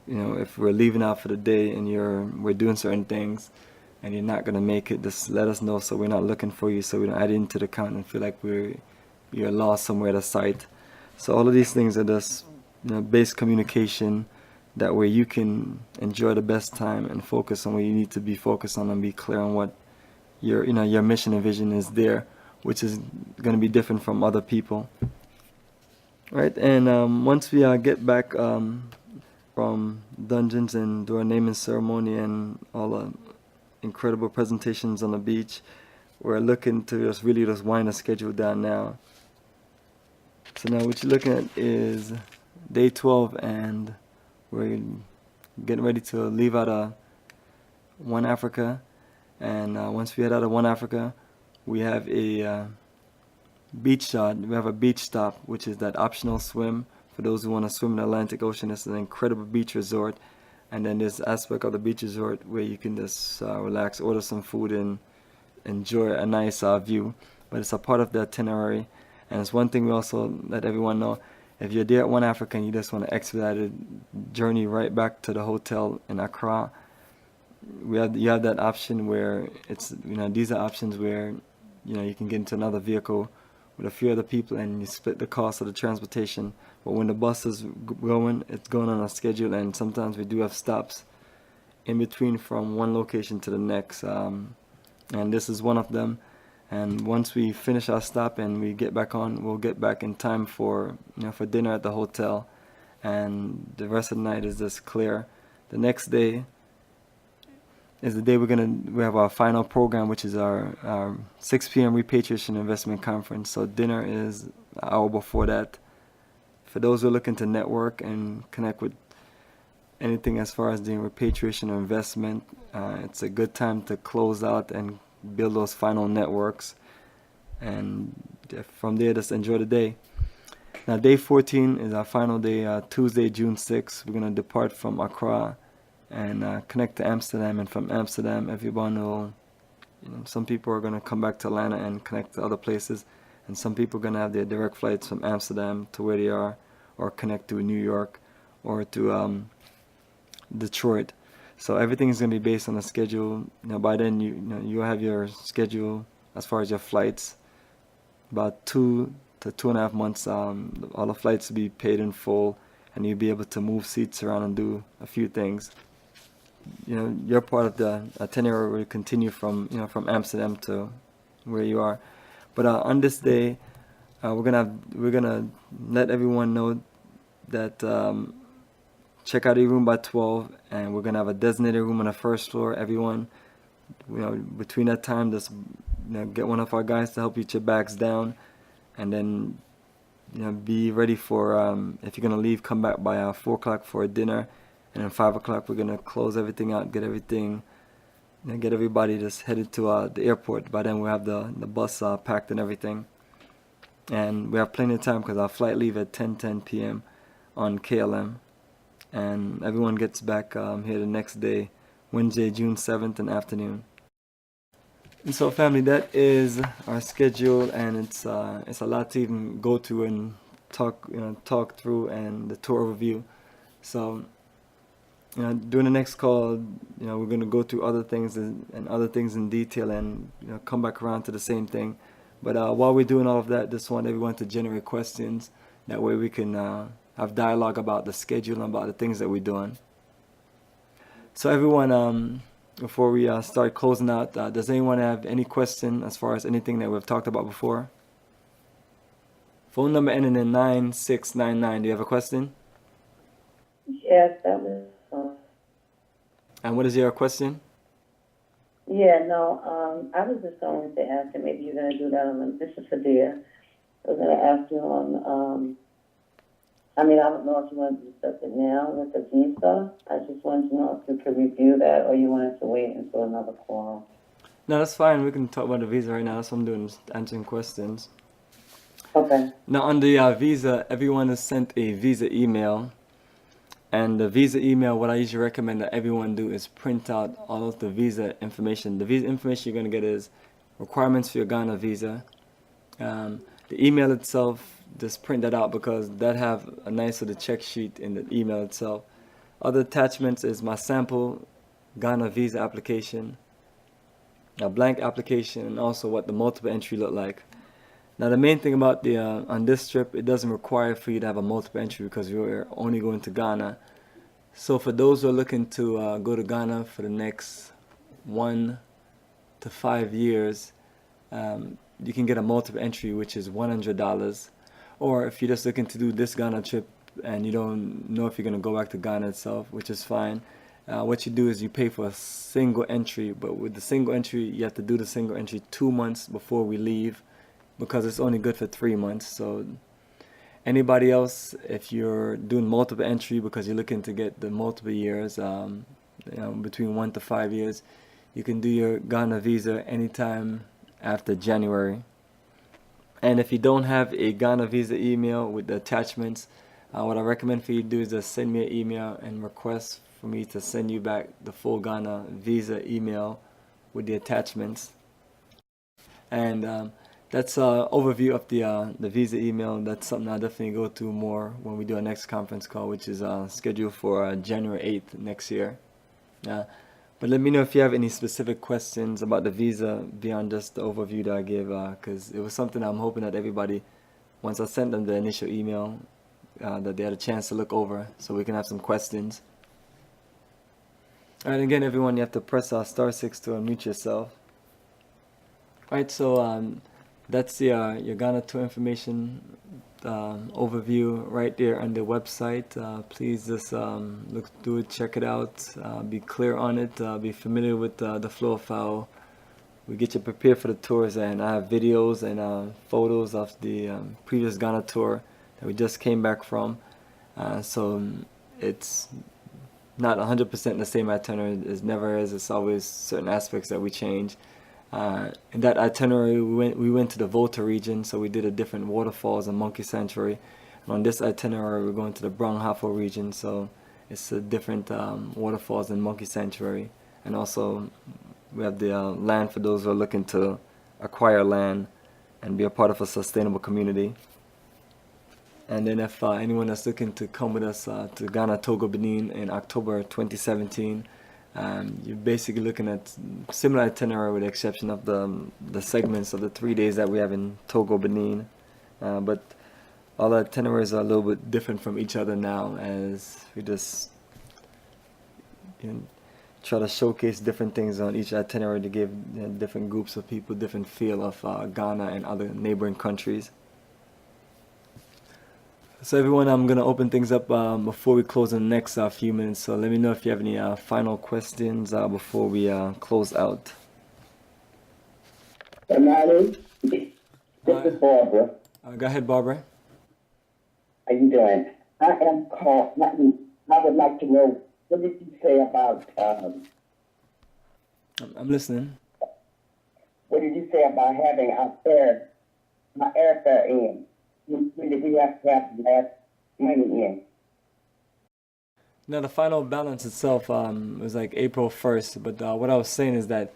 if we're leaving out for the day and we're doing certain things and you're not gonna make it, just let us know so we're not looking for you, so we don't add it into the count and feel like you're lost somewhere at the site. So all of these things are just base communication, that way you can enjoy the best time and focus on what you need to be focused on and be clear on what your mission and vision is there, which is going to be different from other people. Right, and once we get back from dungeons and do our naming ceremony and all the incredible presentations on the beach, we're looking to just really wind the schedule down now. So now what you're looking at is day 12, and we're getting ready to leave out of One Africa. And once we head out of One Africa, we have a beach stop, which is that optional swim for those who want to swim in the Atlantic Ocean. It's an incredible beach resort, and then there's aspect of the beach resort where you can just relax, order some food, and enjoy a nice view. But it's a part of the itinerary, and it's one thing we also let everyone know: if you're there at One Africa and you just want to expedite a journey right back to the hotel in Accra, you have that option where it's these are options where you can get into another vehicle with a few other people, and you split the cost of the transportation. But when the bus is going, it's going on a schedule, and sometimes we do have stops in between from one location to the next, and this is one of them. And once we finish our stop and we get back on, we'll get back in time for for dinner at the hotel, and the rest of the night is just clear. The next day is the day we have our final program, which is our 6 p.m. Repatriation Investment Conference. So dinner is an hour before that. For those who are looking to network and connect with anything as far as doing repatriation or investment, it's a good time to close out and build those final networks. And from there, just enjoy the day. Now, day 14 is our final day, Tuesday, June 6th. We're going to depart from Accra and connect to Amsterdam. And from Amsterdam, everyone will, some people are going to come back to Atlanta and connect to other places. And some people are going to have their direct flights from Amsterdam to where they are, or connect to New York or to Detroit. So everything is going to be based on the schedule. By then, you have your schedule as far as your flights. About 2 to 2.5 months, all the flights will be paid in full, and you'll be able to move seats around and do a few things. Your part of the itinerary will continue from Amsterdam to where you are. But on this day, we're gonna let everyone know that check out your room by 12, and we're gonna have a designated room on the first floor. Everyone, between that time, just get one of our guys to help you get your bags down, and then be ready for if you're gonna leave, come back by 4 o'clock for a dinner, and then 5 o'clock we're gonna close everything out, get everybody just headed to the airport. By then we'll have the bus packed and everything, and we have plenty of time because our flight leave at 10:10 p.m. on KLM, and everyone gets back here the next day, Wednesday, June 7th in the afternoon. And so, family, that is our schedule, and it's a lot to even go through and talk through, and the tour overview. So, during the next call, we're going to go through other things and other things in detail, and come back around to the same thing. But while we're doing all of that, just want everyone to generate questions. That way we can have dialogue about the schedule and about the things that we're doing. So everyone, before we start closing out, does anyone have any question as far as anything that we've talked about before? Phone number ending in 9699. Do you have a question? Yes, that was. And what is your question? Yeah, no, I was just going to ask, and maybe you're going to do that on, this is for dear. I was going to ask you on, I don't know if you want to discuss it now with the visa. I just wanted to know if you could review that, or you wanted to wait until another call. No, that's fine. We can talk about the visa right now. That's what I'm doing, answering questions. Okay. Now, on the visa, everyone is sent a visa email. And the visa email, what I usually recommend that everyone do is print out all of the visa information. The visa information you're going to get is requirements for your Ghana visa. The email itself, just print that out, because that have a nice little check sheet in the email itself. Other attachments is my sample Ghana visa application, a blank application, and also what the multiple entry look like. Now, the main thing about the on this trip, it doesn't require for you to have a multiple entry because you're only going to Ghana. So for those who are looking to go to Ghana for the next 1 to 5 years, you can get a multiple entry, which is $100. Or if you're just looking to do this Ghana trip and you don't know if you're going to go back to Ghana itself, which is fine, what you do is you pay for a single entry. But with the single entry, you have to do the single entry 2 months before we leave, because it's only good for 3 months. So anybody else, if you're doing multiple entry because you're looking to get the multiple years, between 1 to 5 years, you can do your Ghana visa anytime after January. And if you don't have a Ghana visa email with the attachments, what I recommend for you to do is just send me an email and request for me to send you back the full Ghana visa email with the attachments. And that's an overview of the visa email. That's something I'll definitely go through more when we do our next conference call, which is scheduled for January 8th next year. But let me know if you have any specific questions about the visa beyond just the overview that I gave, because it was something I'm hoping that everybody, once I sent them the initial email, that they had a chance to look over so we can have some questions. All right, again, everyone, you have to press *6 to unmute yourself. All right, so that's the your Ghana tour information overview right there on the website. Please just look through it, check it out, be clear on it, be familiar with the flow of how we get you prepared for the tours. And I have videos and photos of the previous Ghana tour that we just came back from. So it's not 100% the same itinerary. It never is. It's always certain aspects that we change. In that itinerary, we went to the Volta region, so we did a different waterfalls and monkey sanctuary. And on this itinerary, we're going to the Brong-Hafo region, so it's a different waterfalls and monkey sanctuary. And also, we have the land for those who are looking to acquire land and be a part of a sustainable community. And then if anyone that's looking to come with us to Ghana, Togo, Benin in October 2017, you're basically looking at similar itinerary with the exception of the segments of the 3 days that we have in Togo, Benin. But all the itineraries are a little bit different from each other now, as we just try to showcase different things on each itinerary to give different groups of people different feel of Ghana and other neighboring countries. So everyone, I'm going to open things up before we close in the next few minutes. So let me know if you have any final questions before we close out. Bomani, this is Barbara. Go ahead, Barbara. How you doing? I am called. I would like to know, what did you say about, I'm listening. what did you say about having my airfare in? When did we have to have the last money in? Now, the final balance itself was like April 1st, but what I was saying is that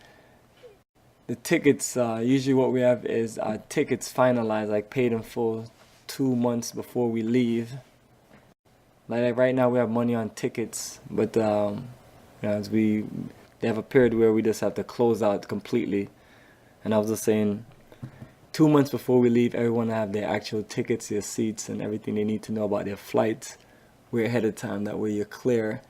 the tickets, usually what we have is tickets finalized, like paid in full 2 months before we leave. Like right now we have money on tickets, but as they have a period where we just have to close out completely. And I was just saying, 2 months before we leave, everyone have their actual tickets, their seats, and everything they need to know about their flights. We're ahead of time, that way you're clear.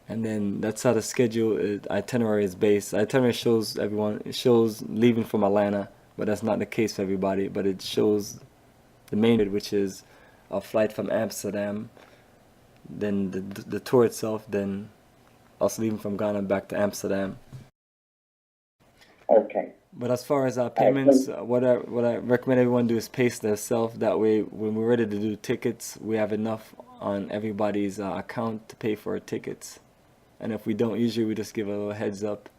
And then that's how the itinerary is based. The itinerary shows everyone, it shows leaving from Atlanta, but that's not the case for everybody. But it shows the main bit, which is a flight from Amsterdam, then the tour itself, then also leaving from Ghana back to Amsterdam. Okay. But as far as payments, what I recommend everyone do is pace themselves. That way, when we're ready to do tickets, we have enough on everybody's account to pay for our tickets. And if we don't, usually we just give a little heads up.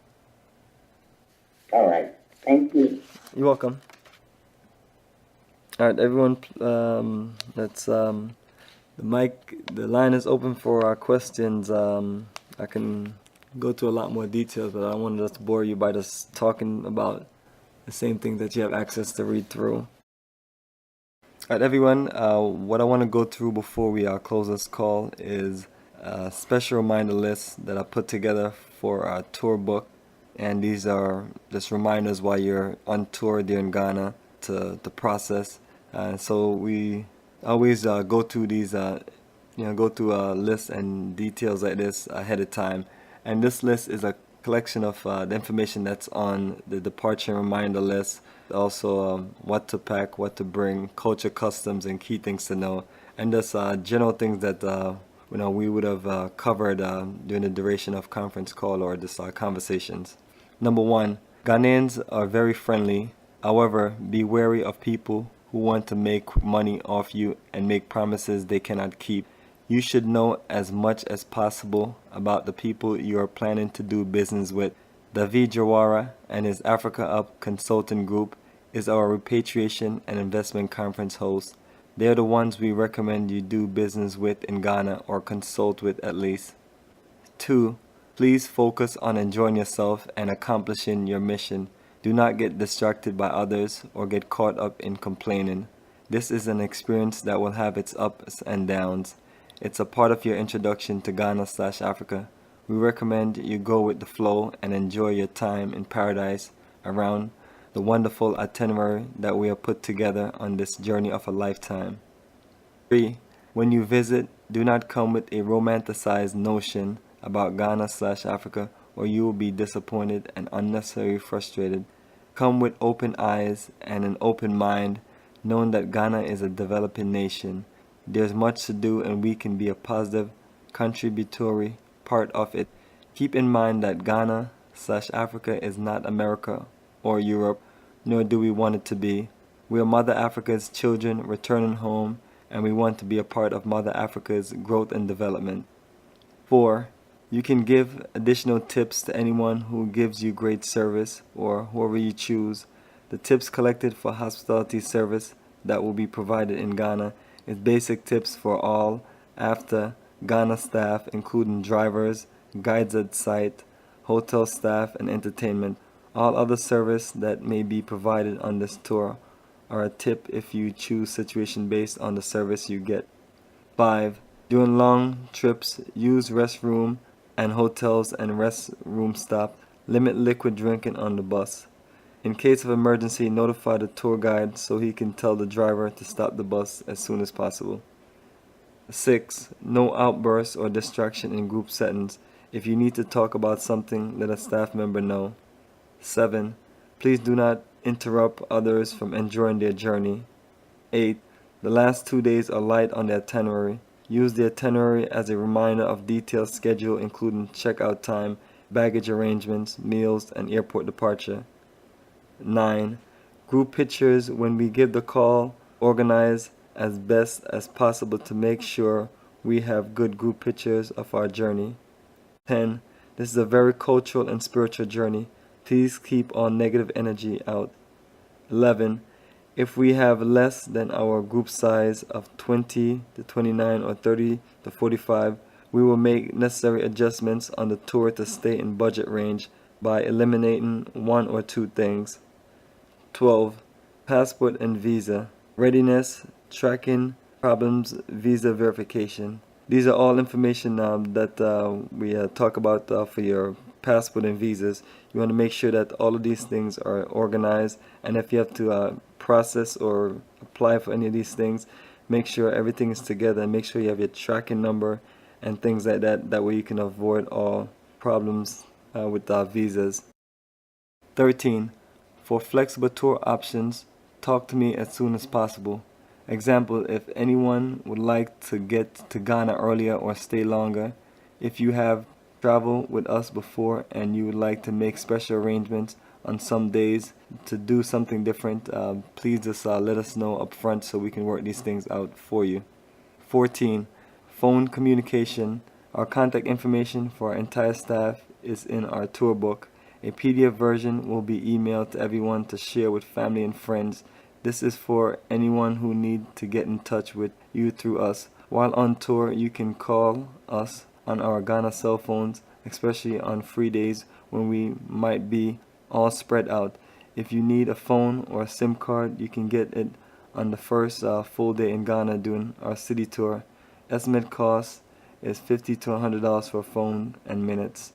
All right. Thank you. You're welcome. All right, everyone. That's the mic. The line is open for our questions. I can go to a lot more details, but I don't want to just bore you by just talking about the same thing that you have access to read through. All right, everyone, what I want to go through before we close this call is a special reminder list that I put together for our tour book. And these are just reminders while you're on tour during Ghana to process. So we always go through these, go through a list and details like this ahead of time. And this list is a collection of the information that's on the departure reminder list. Also, what to pack, what to bring, culture, customs, and key things to know. And just general things that we would have covered during the duration of conference call or just conversations. Number 1, Ghanaians are very friendly. However, be wary of people who want to make money off you and make promises they cannot keep. You should know as much as possible about the people you are planning to do business with. David Jawara and his Africa Up Consulting Group is our Repatriation and Investment Conference host. They are the ones we recommend you do business with in Ghana, or consult with at least. 2. Please focus on enjoying yourself and accomplishing your mission. Do not get distracted by others or get caught up in complaining. This is an experience that will have its ups and downs. It's a part of your introduction to Ghana/Africa. We recommend you go with the flow and enjoy your time in paradise around the wonderful itinerary that we have put together on this journey of a lifetime. 3. When you visit, do not come with a romanticized notion about Ghana/Africa, or you will be disappointed and unnecessarily frustrated. Come with open eyes and an open mind, knowing that Ghana is a developing nation. There's much to do and we can be a positive contributory part of it. Keep in mind that Ghana/Africa is not America or Europe, nor do we want it to be. We are Mother Africa's children returning home, and we want to be a part of Mother Africa's growth and development. 4. You can give additional tips to anyone who gives you great service or whoever you choose. The tips collected for hospitality service that will be provided in Ghana is basic tips for all after Ghana staff, including drivers, guides at site, hotel staff, and entertainment. All other service that may be provided on this tour are a tip if you choose situation based on the service you get. 5. During long trips, use restroom and hotels and restroom stop. Limit liquid drinking on the bus. In case of emergency, notify the tour guide so he can tell the driver to stop the bus as soon as possible. 6. No outbursts or distraction in group settings. If you need to talk about something, let a staff member know. 7. Please do not interrupt others from enjoying their journey. 8. The last 2 days are light on the itinerary. Use the itinerary as a reminder of detailed schedule, including checkout time, baggage arrangements, meals, and airport departure. 9. Group pictures when we give the call. Organize as best as possible to make sure we have good group pictures of our journey. 10. This is a very cultural and spiritual journey. Please keep all negative energy out. 11. If we have less than our group size of 20 to 29 or 30 to 45, we will make necessary adjustments on the tour to stay in budget range by eliminating 1 or 2 things. 12. Passport and visa. Readiness, tracking, problems, visa verification. These are all information that we talk about for your passport and visas. You want to make sure that all of these things are organized, and if you have to process or apply for any of these things, make sure everything is together and make sure you have your tracking number and things like that. That way you can avoid all problems with visas. 13. For flexible tour options, talk to me as soon as possible. Example, if anyone would like to get to Ghana earlier or stay longer, if you have traveled with us before and you would like to make special arrangements on some days to do something different, please just let us know up front so we can work these things out for you. 14. Phone communication. Our contact information for our entire staff is in our tour book. A PDF version will be emailed to everyone to share with family and friends. This is for anyone who need to get in touch with you through us. While on tour, you can call us on our Ghana cell phones, especially on free days when we might be all spread out. If you need a phone or a SIM card, you can get it on the first full day in Ghana during our city tour. Estimate cost is $50 to $100 for phone and minutes.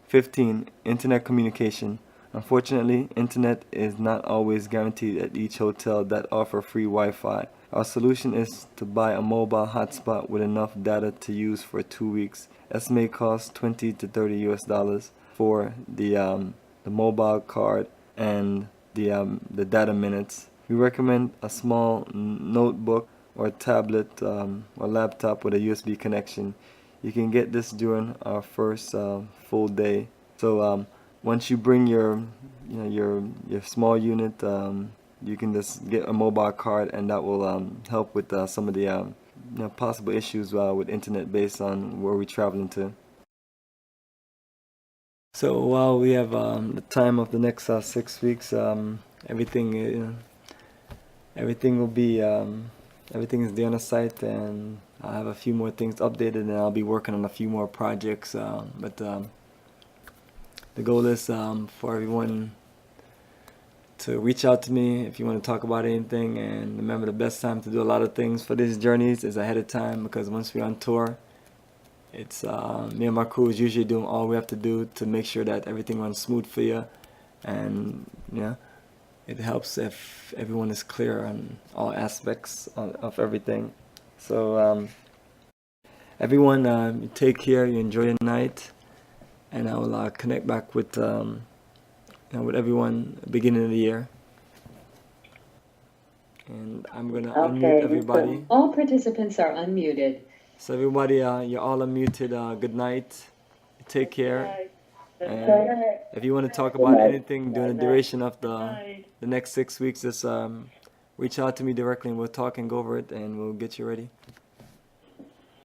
15. Internet communication. Unfortunately, internet is not always guaranteed at each hotel that offer free Wi-Fi. Our solution is to buy a mobile hotspot with enough data to use for 2 weeks. Estimate cost $20 to $30 for the mobile card and the data minutes. We recommend a small notebook or tablet or laptop with a USB connection. You can get this during our first full day. So once you bring your small unit, you can just get a mobile card, and that will help with some of the possible issues with internet based on where we're traveling to. So while we have the time of the next 6 weeks, everything will be everything is there on the site, and I have a few more things updated, and I'll be working on a few more projects. But the goal is for everyone to reach out to me if you want to talk about anything. And remember, the best time to do a lot of things for these journeys is ahead of time, because once we're on tour, it's me and my crew is usually doing all we have to do to make sure that everything runs smooth for you, and yeah, it helps if everyone is clear on all aspects of everything. So everyone, you take care, you enjoy your night, and I will connect back with with everyone beginning of the year. And I'm gonna unmute everybody. All participants are unmuted. So everybody, you're all unmuted. Good night. Take care. And if you want to talk about anything during the duration of the next 6 weeks, just reach out to me directly, and we'll talk and go over it, and we'll get you ready.